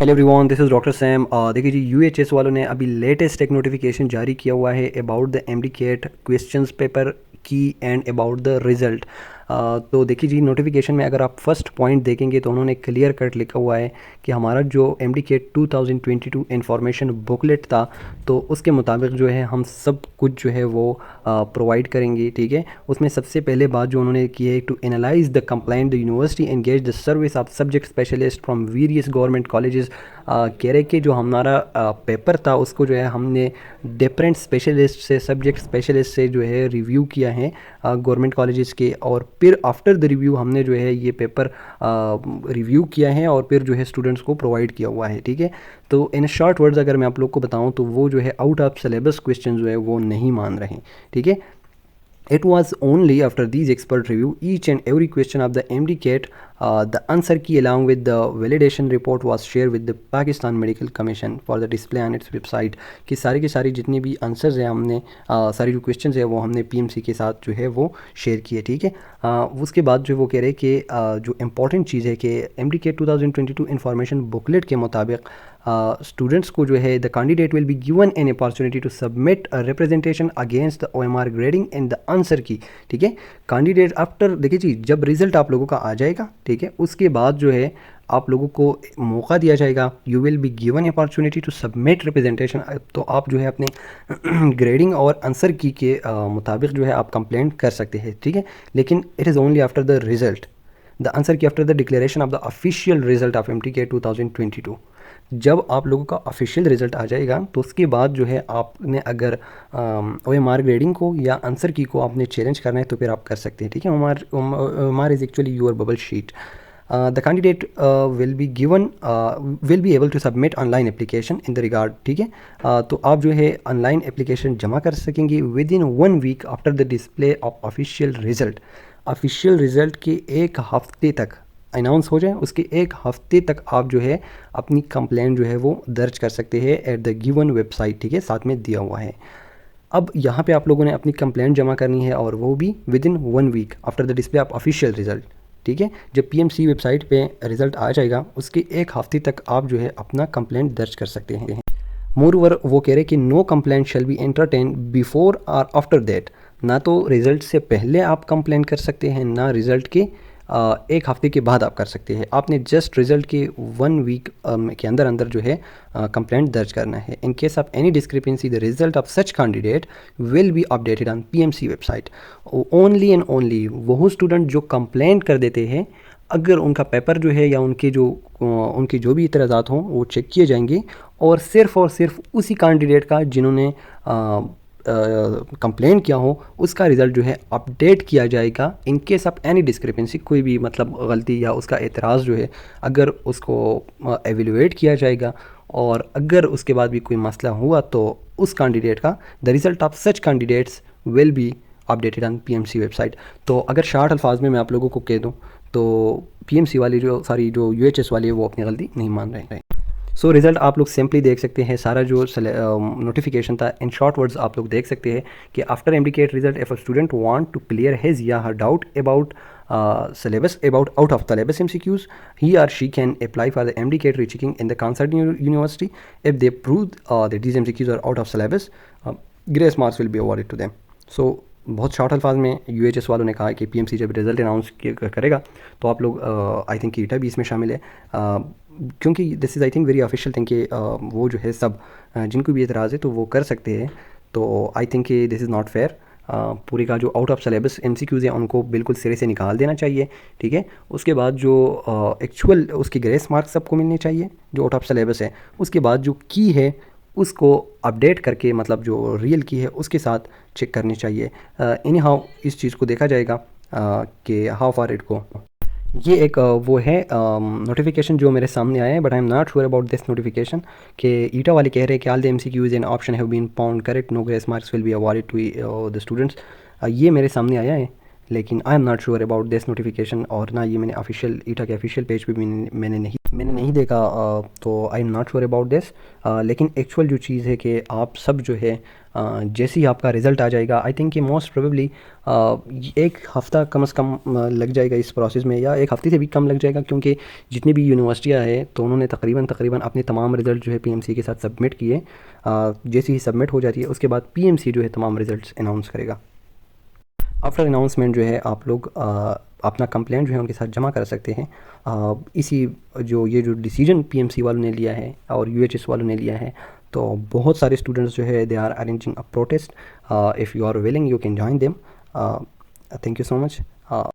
Hello everyone, this is doctor Sam. देखिए जी, UHS वालों ने अभी लेटेस्ट एक नोटिफिकेशन जारी किया हुआ है about the MDCAT questions paper की एंड अबाउट द रिज़ल्ट। तो देखिए जी, नोटिफिकेशन में अगर आप फर्स्ट पॉइंट देखेंगे तो उन्होंने क्लियर कट लिखा हुआ है कि हमारा जो एमडीकेट 2022 इंफॉर्मेशन बुकलेट था, तो उसके मुताबिक जो है हम सब कुछ जो है वो प्रोवाइड करेंगे। ठीक है, उसमें सबसे पहले बात जो उन्होंने की है, to analyse the complaint the university engage the service of subject specialist from various government colleges. कह रहे कि जो हमारा पेपर था उसको जो है हमने डिफरेंट स्पेशलिस्ट से, सब्जेक्ट स्पेशलिस्ट से जो है रिव्यू किया है गवर्नमेंट कॉलेजेस के, और फिर आफ्टर द रिव्यू हमने जो है ये पेपर रिव्यू किया है और फिर जो है स्टूडेंट्स को प्रोवाइड किया हुआ है। ठीक है, तो इन शॉर्ट वर्ड्स अगर मैं आप लोग को बताऊं तो वो जो है आउट ऑफ सिलेबस क्वेश्चन जो है वो नहीं मान रहे। ठीक है, it was only after these expert review each and every question of the MDCAT, the answer key along with the validation report was shared with the Pakistan Medical Commission for the display on its website। कि सारी की सारी जितनी भी answers हैं हमने सारी जो क्वेश्चंस है वो हमने पीएमसी के साथ जो है वो शेयर किए। ठीक है, उसके बाद जो वो कह रहे हैं कि जो इम्पॉर्टेंट चीज़ है कि MDCAT 2022 इंफॉर्मेशन बुकलेट के मुताबिक स्टूडेंट्स को जो है the candidate will be given an opportunity to submit a representation against the OMR grading and the answer key. ठीक है, कैंडिडेट आफ्टर, देखिए जी, जब रिजल्ट आप लोगों का आ जाएगा, ठीक है, उसके बाद जो है आप लोगों को मौका दिया जाएगा, you will be given opportunity to submit representation. तो आप जो है अपने ग्रेडिंग और आंसर की के मुताबिक जो है आप कंप्लेंट कर सकते हैं। ठीक है, लेकिन it is only after the result, the answer key after the declaration of the official result of MDCAT 2022। जब आप लोगों का ऑफिशियल रिजल्ट आ जाएगा तो उसके बाद जो है आपने अगर OMR ग्रेडिंग को या आंसर की को आपने चैलेंज करना है तो फिर आप कर सकते हैं। ठीक है, OMR is actually your bubble sheet. The candidate will be able to submit online application in the regard. ठीक है, तो आप जो है ऑनलाइन एप्लीकेशन जमा कर सकेंगे within 1 week after the display of official result. Official result के एक हफ्ते तक अनाउंस हो जाए, उसके एक हफ्ते तक आप जो है अपनी कंप्लेंट जो है वो दर्ज कर सकते हैं एट द गिवन वेबसाइट। ठीक है, साथ में दिया हुआ है। अब यहाँ पे आप लोगों ने अपनी कंप्लेंट जमा करनी है और वो भी within 1 week after the display of official result. ठीक है, जब PMC वेबसाइट पे रिजल्ट आ जाएगा उसके एक हफ्ते तक आप जो है अपना कंप्लेंट दर्ज कर सकते हैं। मोर ओवर वो कह रहे कि no complaint shall be entertain before और आफ्टर दैट। ना तो रिज़ल्ट से पहले आप कंप्लेंट कर सकते हैं, ना रिज़ल्ट के एक हफ्ते के बाद आप कर सकते हैं। आपने जस्ट रिज़ल्ट के 1 वीक के अंदर अंदर जो है कंप्लेंट दर्ज करना है। In case of any discrepancy the result of such candidate will be updated on PMC website. Only and only वो स्टूडेंट जो कंप्लेंट कर देते हैं, अगर उनका पेपर जो है या उनके जो भी इतराज़ात हों वो चेक किए जाएंगे, और सिर्फ उसी कैंडिडेट का जिन्होंने कंप्लेन किया हो उसका रिज़ल्ट जो है अपडेट किया जाएगा। In case of any discrepancy, कोई भी मतलब गलती या उसका एतराज़ जो है अगर उसको एवेलुएट किया जाएगा, और अगर उसके बाद भी कोई मसला हुआ तो उस कैंडिडेट का the result of such candidates will be updated on PMC website. तो अगर शार्ट अल्फाज में मैं आप लोगों को कह दूँ तो PMC वाली जो सारी UHS वाली है वो अपनी गलती नहीं मान रहे हैं। सो रिज़ल्ट आप लोग सिंपली देख सकते हैं, सारा जो नोटिफिकेशन था इन शॉर्ट वर्ड्स आप लोग देख सकते हैं कि after MDCAT result if a student want to clear his या her doubt about syllabus about out of syllabus MCQs, he or she can apply for the MDCAT rechecking in the concerned university. If they prove that these MCQs are out of syllabus, grace marks will be awarded to them. So बहुत short अल्फाज में UHS वालों ने कहा है कि PMC जब result announce करेगा तो आप लोग आई थिंक ईटा भी इसमें शामिल है, क्योंकि this is I think very official thing कि वो जो है सब जिनको भी एतराज़ है तो वो कर सकते हैं। तो I think this is not fair. पूरी का जो आउट ऑफ सिलेबस MCQs है उनको बिल्कुल सिरे से निकाल देना चाहिए। ठीक है, उसके बाद जो एक्चुअल उसकी ग्रेस मार्क्स सबको मिलने चाहिए जो आउट ऑफ सिलेबस है। उसके बाद जो की है उसको अपडेट करके, मतलब जो रियल की है उसके साथ चेक करनी चाहिए। एनी हाउ इस चीज़ को देखा जाएगा कि हाउ फार इट गो। ये एक वो है नोटिफिकेशन जो मेरे सामने आया है, but I am not sure about this notification कि ईटा वाले कह रहे हैं कि all the MCQs and option have been found correct, no grace marks will be awarded to the students. ये मेरे सामने आया है, लेकिन I am not sure about this notification, और ना ये मैंने ऑफिशियल ईटा के ऑफिशियल पेज पे भी मैंने नहीं देखा, तो आई am not sure about this. लेकिन एक्चुअल जो चीज़ है कि आप सब जो है जैसे ही आपका रिज़ल्ट आ जाएगा, आई थिंक कि मोस्ट प्रोबेबली एक हफ़्ता कम से कम लग जाएगा इस प्रोसेस में, या एक हफ़्ते से भी कम लग जाएगा, क्योंकि जितनी भी यूनिवर्सिटियाँ हैं तो उन्होंने तकरीबन अपने तमाम रिज़ल्ट जो है पीएमसी के साथ सबमिट किए। जैसे ही सबमिट हो जाती है उसके बाद पीएमसी जो है तमाम रिज़ल्ट अनाउंस करेगा। आफ्टर अनाउंसमेंट जो है आप लोग अपना कंप्लेंट जो है उनके साथ जमा कर सकते हैं। इसी ये जो डिसीजन पीएमसी वालों ने लिया है और यूएचएस वालों ने लिया है, तो बहुत सारे स्टूडेंट्स जो है they are arranging a protest. If you are willing you can join them. Thank you so much.